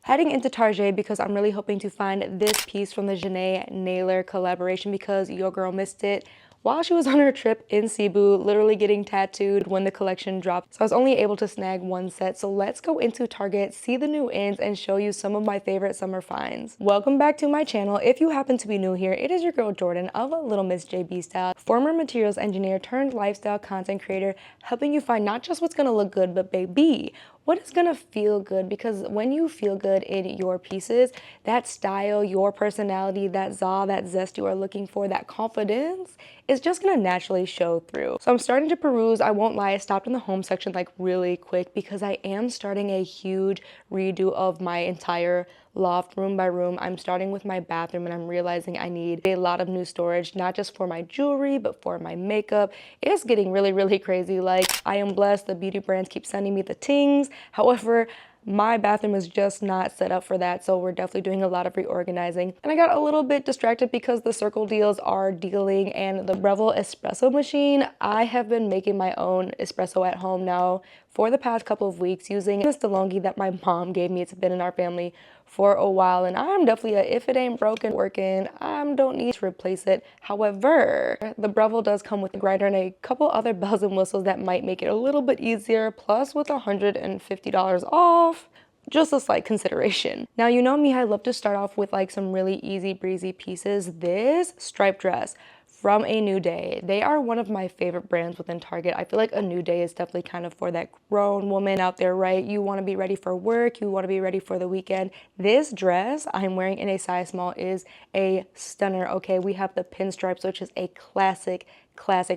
heading into Target because I'm really hoping to find this piece from the Jenee Naylor collaboration because your girl missed it while she was on her trip in Cebu, literally getting tattooed when the collection dropped. So I was only able to snag one set. So let's go into Target, see the new ins, and show you some of my favorite summer finds. Welcome back to my channel. If you happen to be new here, it is your girl Jordan of Little Miss JB Style, former materials engineer turned lifestyle content creator, helping you find not just what's gonna look good, but baby, what is gonna feel good? Because when you feel good in your pieces, that style, your personality, that za, that zest you are looking for, that confidence is just gonna naturally show through. So I'm starting to peruse. I won't lie, I stopped in the home section like really quick because I am starting a huge redo of my entire loft room by room. I'm starting with my bathroom and I'm realizing I need a lot of new storage, not just for my jewelry, but for my makeup. It's getting really crazy. Like, I am blessed, the beauty brands keep sending me the tings. However, my bathroom is just not set up for that, so we're definitely doing a lot of reorganizing. And I got a little bit distracted because the Circle deals are dealing, and the Breville espresso machine, I have been making my own espresso at home now for the past couple of weeks using this DeLonghi that my mom gave me. It's been in our family for a while, and I'm definitely if it ain't broken, working, I don't need to replace it. However, the Breville does come with a grinder and a couple other bells and whistles that might make it a little bit easier, plus with $150 off, just a slight consideration. Now, you know me, I love to start off with like some really easy breezy pieces. This striped dress from A New Day. They are one of my favorite brands within Target. I feel like A New Day is definitely kind of for that grown woman out there, right? You want to be ready for work, you want to be ready for the weekend. This dress I'm wearing in a size small is a stunner, okay? We have the pinstripes, which is a classic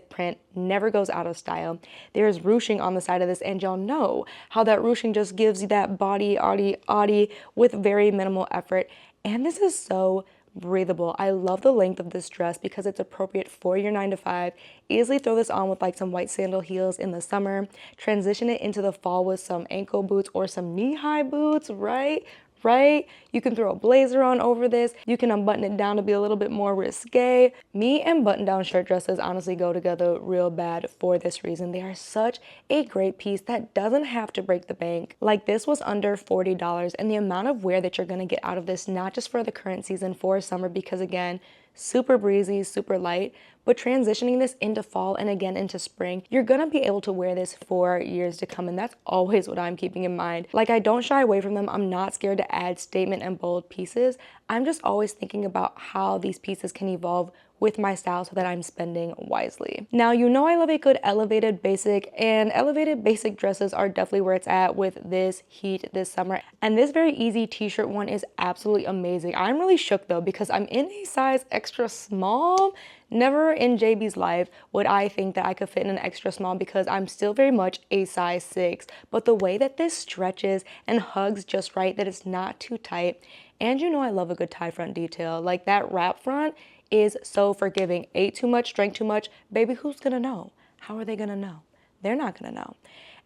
print, never goes out of style. There's ruching on the side of this, and y'all know how that ruching just gives you that body with very minimal effort. And this is so breathable. I love the length of this dress because it's appropriate for your 9 to 5. Easily throw this on with like some white sandal heels in the summer, transition it into the fall with some ankle boots or some knee-high boots, right? You can throw a blazer on over this. You can unbutton it down to be a little bit more risque. Me and button-down shirt dresses honestly go together real bad for this reason. They are such a great piece that doesn't have to break the bank. Like, this was under $40, and the amount of wear that you're gonna get out of this, not just for the current season, for summer, because again, super breezy, super light, but transitioning this into fall and again into spring, you're gonna be able to wear this for years to come, and that's always what I'm keeping in mind. Like, I don't shy away from them. I'm not scared to add statement and bold pieces. I'm just always thinking about how these pieces can evolve with my style so that I'm spending wisely. Now, you know I love a good elevated basic, and elevated basic dresses are definitely where it's at with this heat this summer. And this very easy t-shirt one is absolutely amazing. I'm really shook though because I'm in a size extra small. Never in JB's life would I think that I could fit in an extra small because I'm still very much a size 6. But the way that this stretches and hugs just right, that it's not too tight. And you know I love a good tie front detail. Like, that wrap front is so forgiving. Ate too much, drank too much, baby, who's gonna know? How are they gonna know? They're not gonna know.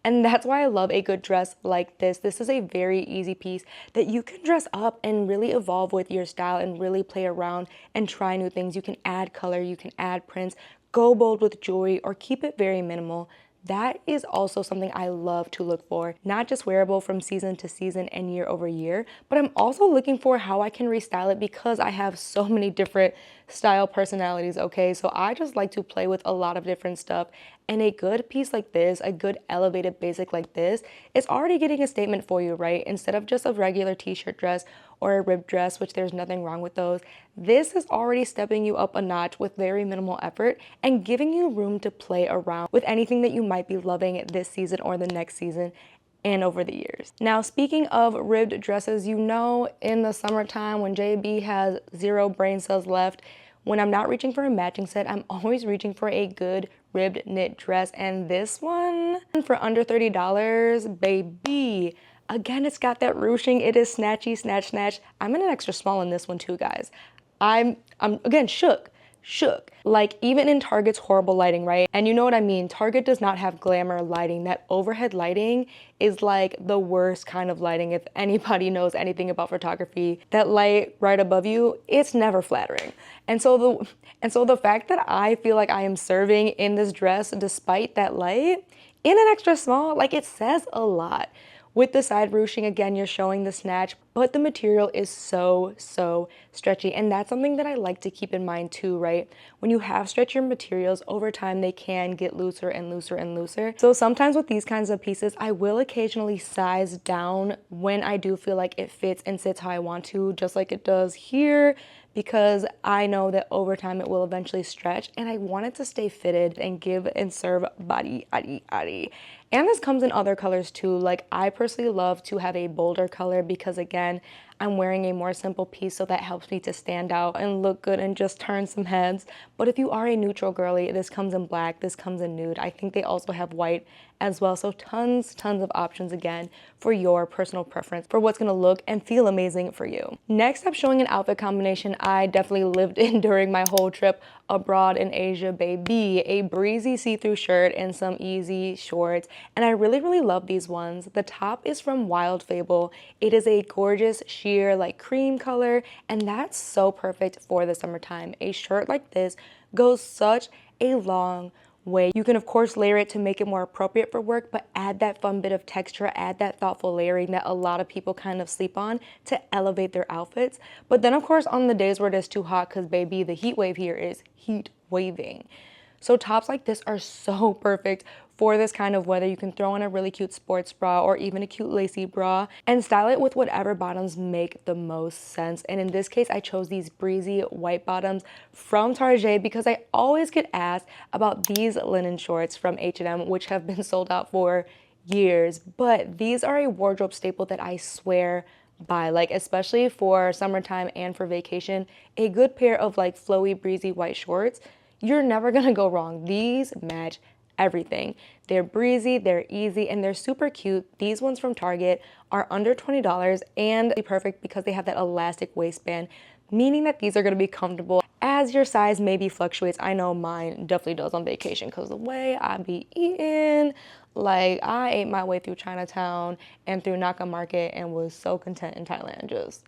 And that's why I love a good dress like this. This is a very easy piece that you can dress up and really evolve with your style and really play around and try new things. You can add color, you can add prints, go bold with jewelry, or keep it very minimal. That is also something I love to look for, not just wearable from season to season and year over year, but I'm also looking for how I can restyle it because I have so many different style personalities, okay? So I just like to play with a lot of different stuff, and a good piece like this, a good elevated basic like this, it's already getting a statement for you, right? Instead of just a regular t-shirt dress or a ribbed dress, which there's nothing wrong with those, this is already stepping you up a notch with very minimal effort and giving you room to play around with anything that you might be loving this season or the next season and over the years. Now, speaking of ribbed dresses, you know in the summertime when JB has 0 brain cells left, when I'm not reaching for a matching set, I'm always reaching for a good ribbed knit dress, and this one for under $30, baby. Again, it's got that ruching. It is snatchy, snatch. I'm in an extra small in this one too, guys. I'm again shook. Like, even in Target's horrible lighting, right? And you know what I mean, Target does not have glamour lighting. That overhead lighting is like the worst kind of lighting. If anybody knows anything about photography, that light right above you, it's never flattering. And so the fact that I feel like I am serving in this dress despite that light in an extra small, like, it says a lot. With the side ruching, again, you're showing the snatch, but the material is so stretchy. And that's something that I like to keep in mind too, right? When you have stretchier materials, over time they can get looser and looser and looser. So sometimes with these kinds of pieces, I will occasionally size down when I do feel like it fits and sits how I want to, just like it does here, because I know that over time it will eventually stretch and I want it to stay fitted and give and serve body. And this comes in other colors too. Like, I personally love to have a bolder color because, again, I'm wearing a more simple piece, so that helps me to stand out and look good and just turn some heads. But if you are a neutral girly, this comes in black, this comes in nude. I think they also have white as well. So tons of options, again, for your personal preference for what's gonna look and feel amazing for you. Next up, showing an outfit combination I definitely lived in during my whole trip abroad in Asia, baby. A breezy see-through shirt and some easy shorts. And I really love these ones. The top is from Wild Fable. It is a gorgeous sheer like cream color, and that's so perfect for the summertime. A shirt like this goes such a long way. You can of course layer it to make it more appropriate for work, but add that fun bit of texture, add that thoughtful layering that a lot of people kind of sleep on to elevate their outfits. But then of course on the days where it is too hot, because baby, the heat wave here is heat waving. So tops like this are so perfect for this kind of weather. You can throw in a really cute sports bra or even a cute lacy bra and style it with whatever bottoms make the most sense. And in this case, I chose these breezy white bottoms from Target because I always get asked about these linen shorts from H&M, which have been sold out for years. But these are a wardrobe staple that I swear by, like, especially for summertime and for vacation. A good pair of like flowy, breezy white shorts, you're never gonna go wrong. These match everything. They're breezy, they're easy, and they're super cute. These ones from Target are under $20 and perfect because they have that elastic waistband, meaning that these are gonna be comfortable as your size maybe fluctuates. I know mine definitely does on vacation because the way I be eating, like, I ate my way through Chinatown and through Naka Market and was so content in Thailand, just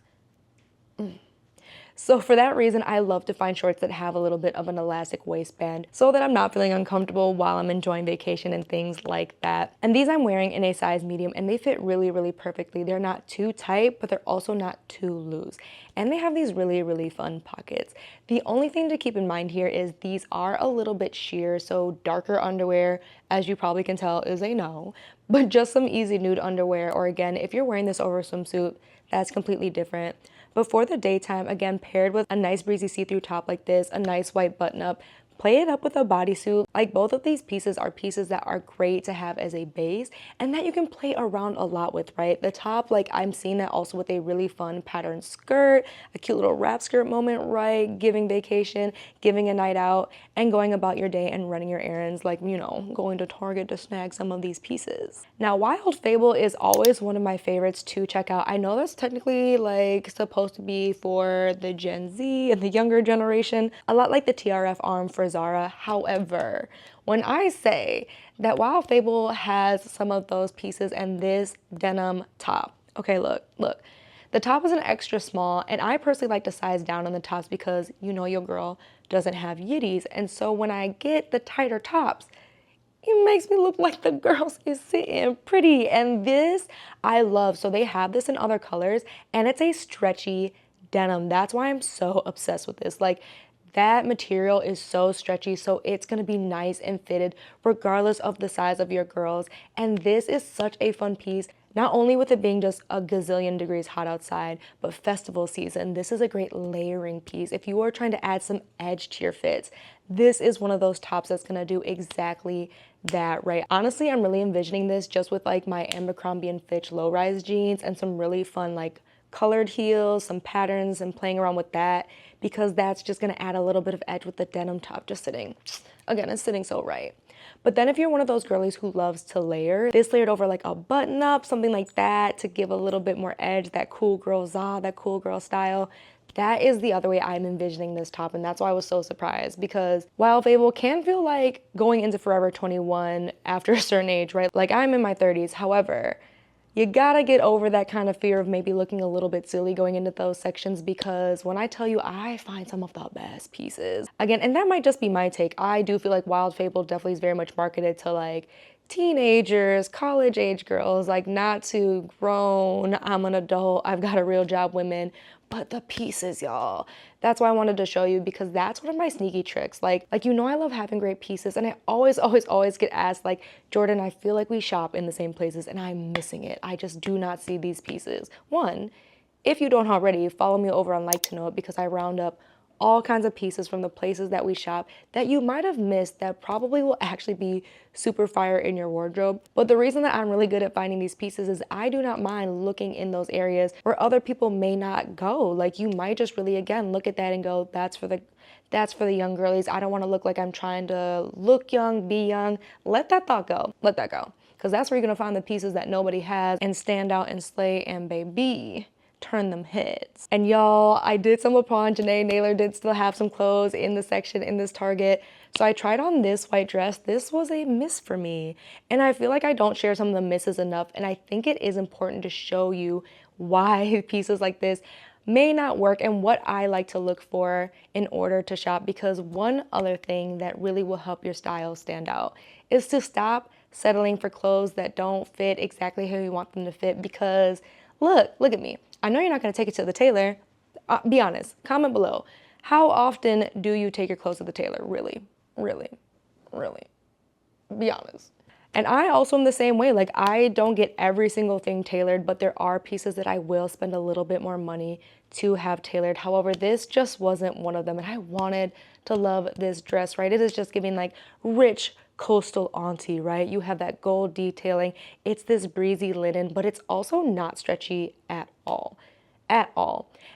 So for that reason, I love to find shorts that have a little bit of an elastic waistband so that I'm not feeling uncomfortable while I'm enjoying vacation and things like that. And these I'm wearing in a size medium and they fit really perfectly. They're not too tight, but they're also not too loose. And they have these really fun pockets. The only thing to keep in mind here is these are a little bit sheer, so darker underwear, as you probably can tell, is a no. But just some easy nude underwear, or again, if you're wearing this over a swimsuit, that's completely different. But for the daytime, again, paired with a nice breezy see-through top like this, a nice white button-up, play it up with a bodysuit. Like, both of these pieces are pieces that are great to have as a base and that you can play around a lot with, right? The top, like, I'm seeing that also with a really fun patterned skirt, a cute little wrap skirt moment, right? Giving vacation, giving a night out, and going about your day and running your errands, like, you know, going to Target to snag some of these pieces. Now, Wild Fable is always one of my favorites to check out. I know that's technically like supposed to be for the Gen Z and the younger generation, a lot like the TRF arm for Zara. However, when I say that Wild Fable has some of those pieces and this denim top, okay, look. The top is an extra small, and I personally like to size down on the tops because you know your girl doesn't have yitties. And so when I get the tighter tops, it makes me look like the girls is sitting pretty. And this I love. So they have this in other colors and it's a stretchy denim. That's why I'm so obsessed with this. Like, that material is so stretchy, so it's gonna be nice and fitted regardless of the size of your girls. And this is such a fun piece, not only with it being just a gazillion degrees hot outside, but festival season. This is a great layering piece. If you are trying to add some edge to your fits, this is one of those tops that's gonna do exactly that, right? Honestly, I'm really envisioning this just with like my Abercrombie & Fitch low-rise jeans and some really fun like colored heels, some patterns, and playing around with that, because that's just gonna add a little bit of edge with the denim top just sitting. Again, it's sitting so right. But then if you're one of those girlies who loves to layer, this layered over like a button up, something like that, to give a little bit more edge, that cool girl za, that cool girl style, that is the other way I'm envisioning this top. And that's why I was so surprised, because Wild Fable can feel like going into Forever 21 after a certain age, right? Like, I'm in my 30s. However, you gotta get over that kind of fear of maybe looking a little bit silly going into those sections, because when I tell you, I find some of the best pieces. Again, and that might just be my take. I do feel like Wild Fable definitely is very much marketed to like teenagers, college age girls, like not too grown, I'm an adult, I've got a real job women, but the pieces, y'all. That's why I wanted to show you, because that's one of my sneaky tricks. Like you know, I love having great pieces, and I always get asked like, Jordan, I feel like we shop in the same places and I'm missing it. I just do not see these pieces. One, if you don't already, follow me over on Like to Know It, because I round up all kinds of pieces from the places that we shop that you might have missed that probably will actually be super fire in your wardrobe. But the reason that I'm really good at finding these pieces is I do not mind looking in those areas where other people may not go. Like you might just really, again, look at that and go, that's for the young girlies. I don't want to look like I'm trying to look young, be young. Let that thought go. Let that go. Because that's where you're going to find the pieces that nobody has and stand out and slay, and baby, turn them heads. And y'all, I did stumble upon Jenee Naylor did still have some clothes in the section in this Target. So I tried on this white dress. This was a miss for me. And I feel like I don't share some of the misses enough. And I think it is important to show you why pieces like this may not work and what I like to look for in order to shop. Because one other thing that really will help your style stand out is to stop settling for clothes that don't fit exactly how you want them to fit. Because look at me. I know you're not going to take it to the tailor. Be honest. Comment below. How often do you take your clothes to the tailor? Really? Be honest. And I also am the same way. Like, I don't get every single thing tailored, but there are pieces that I will spend a little bit more money to have tailored. However, this just wasn't one of them. And I wanted to love this dress, right? It is just giving like rich coastal auntie, right? You have that gold detailing. It's this breezy linen, but it's also not stretchy at all.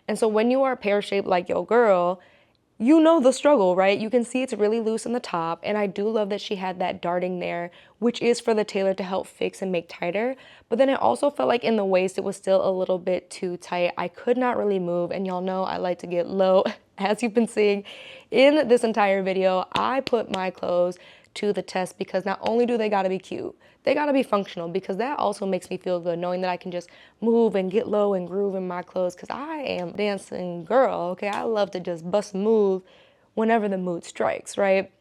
And so when you are pear-shaped like your girl, you know the struggle, right? You can see it's really loose in the top, and I do love that she had that darting there, which is for the tailor to help fix and make tighter. But then it also felt like in the waist, it was still a little bit too tight. I could not really move, and y'all know I like to get low. As you've been seeing in this entire video, I put my clothes to the test, because not only do they gotta be cute, they gotta be functional, because that also makes me feel good knowing that I can just move and get low and groove in my clothes, because I am a dancing girl, okay? I love to just bust a move whenever the mood strikes, right?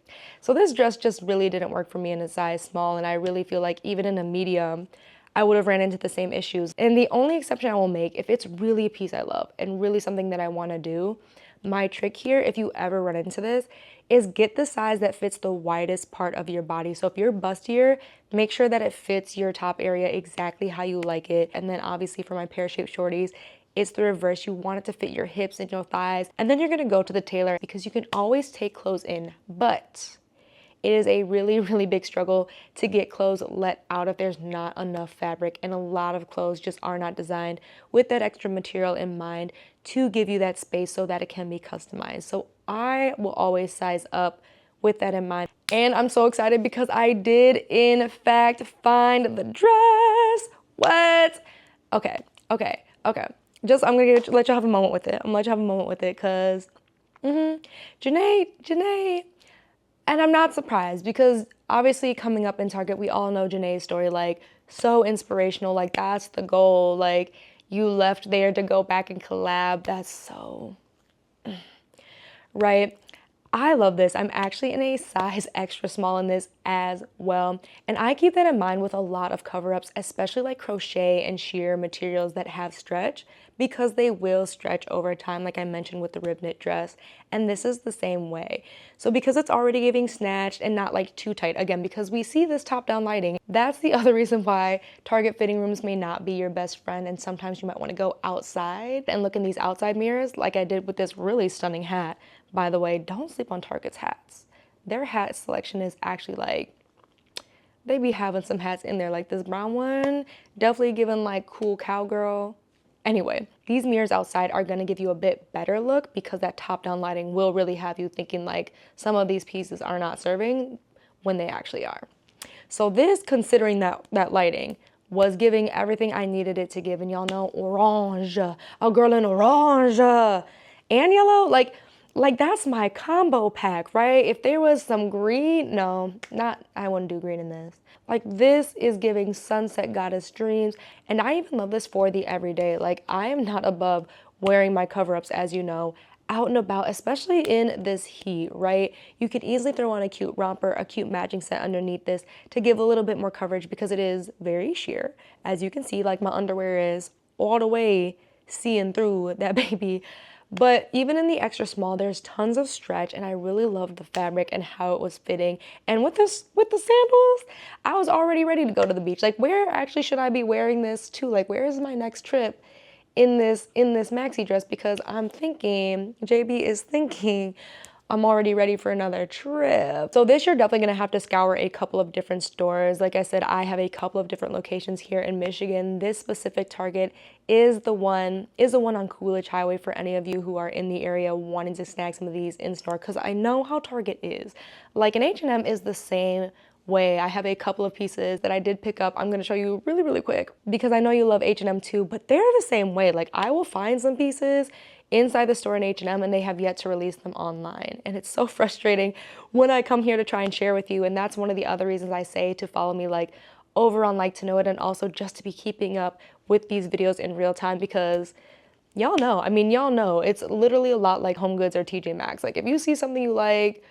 So this dress just really didn't work for me in a size small, and I really feel like even in a medium, I would have ran into the same issues. And the only exception I will make, if it's really a piece I love and really something that I wanna do, my trick here, if you ever run into this, is get the size that fits the widest part of your body. So if you're bustier, make sure that it fits your top area exactly how you like it. And then obviously for my pear-shaped shorties, it's the reverse. You want it to fit your hips and your thighs. And then you're gonna go to the tailor, because you can always take clothes in, but it is a really big struggle to get clothes let out if there's not enough fabric, and a lot of clothes just are not designed with that extra material in mind to give you that space so that it can be customized. So I will always size up with that in mind. And I'm so excited because I did in fact find the dress. What? Okay. Just, I'm gonna let y'all have a moment with it. I'm gonna let you have a moment with it, because Jenee. And I'm not surprised, because obviously coming up in Target, we all know Jenee's story, like so inspirational, like that's the goal, like you left there to go back and collab, that's so, right? I love this. I'm actually in a size extra small in this as well. And I keep that in mind with a lot of cover-ups, especially like crochet and sheer materials that have stretch, because they will stretch over time, like I mentioned with the rib knit dress. And this is the same way. So because it's already giving snatched and not like too tight, again, because we see this top-down lighting, that's the other reason why Target fitting rooms may not be your best friend. And sometimes you might want to go outside and look in these outside mirrors, like I did with this really stunning hat. By the way, don't sleep on Target's hats. Their hat selection is actually like, they be having some hats in there, like this brown one, definitely giving like cool cowgirl. Anyway, these mirrors outside are gonna give you a bit better look, because that top-down lighting will really have you thinking like some of these pieces are not serving when they actually are. So this, considering that lighting, was giving everything I needed it to give. And y'all know orange, a girl in orange and yellow, like that's my combo pack, right? If there was some green, no, not, I wouldn't do green in this. Like this is giving sunset goddess dreams. And I even love this for the everyday. Like I am not above wearing my cover-ups, as you know, out and about, especially in this heat, right? You could easily throw on a cute romper, a cute matching set underneath this to give a little bit more coverage because it is very sheer. As you can see, like my underwear is all the way seeing through that baby. But even in the extra small, there's tons of stretch, and I really loved the fabric and how it was fitting. And with the sandals, I was already ready to go to the beach. Like, where actually should I be wearing this to? Like, where is my next trip in this maxi dress? Because I'm thinking, JB is thinking, I'm already ready for another trip. So this you're definitely gonna have to scour a couple of different stores. Like I said, I have a couple of different locations here in Michigan. This specific Target is the one on Coolidge Highway for any of you who are in the area wanting to snag some of these in store, because I know how Target is. Like, an H&M is the same way. I have a couple of pieces that I did pick up. I'm gonna show you really quick because I know you love H&M too, but they're the same way. Like, I will find some pieces inside the store in H&M and they have yet to release them online. And it's so frustrating when I come here to try and share with you. And that's one of the other reasons I say to follow me like over on Like to Know It, and also just to be keeping up with these videos in real time, because y'all know, I mean, y'all know it's literally a lot like Home Goods or TJ Maxx. Like, if you see something you like,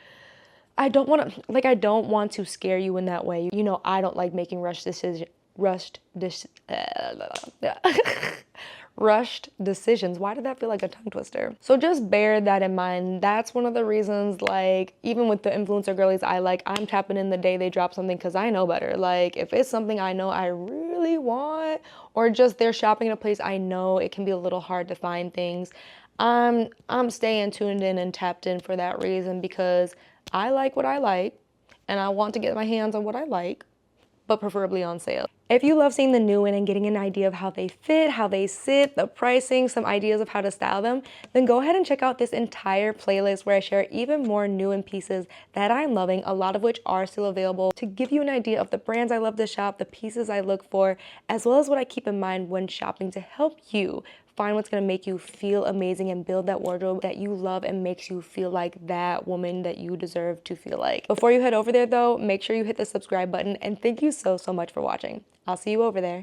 I don't want to scare you in that way. You know, I don't like making rushed decisions. Why did that feel like a tongue twister? So just bear that in mind. That's one of the reasons, like, even with the influencer girlies I'm tapping in the day they drop something because I know better. Like, if it's something I know I really want, or just they're shopping in a place I know it can be a little hard to find things, I'm staying tuned in and tapped in for that reason, because I like what I like and I want to get my hands on what I like, but preferably on sale. If you love seeing the new in and getting an idea of how they fit, how they sit, the pricing, some ideas of how to style them, then go ahead and check out this entire playlist where I share even more new in pieces that I'm loving, a lot of which are still available, to give you an idea of the brands I love to shop, the pieces I look for, as well as what I keep in mind when shopping to help you find what's gonna make you feel amazing and build that wardrobe that you love and makes you feel like that woman that you deserve to feel like. Before you head over there though, make sure you hit the subscribe button, and thank you so much for watching. I'll see you over there.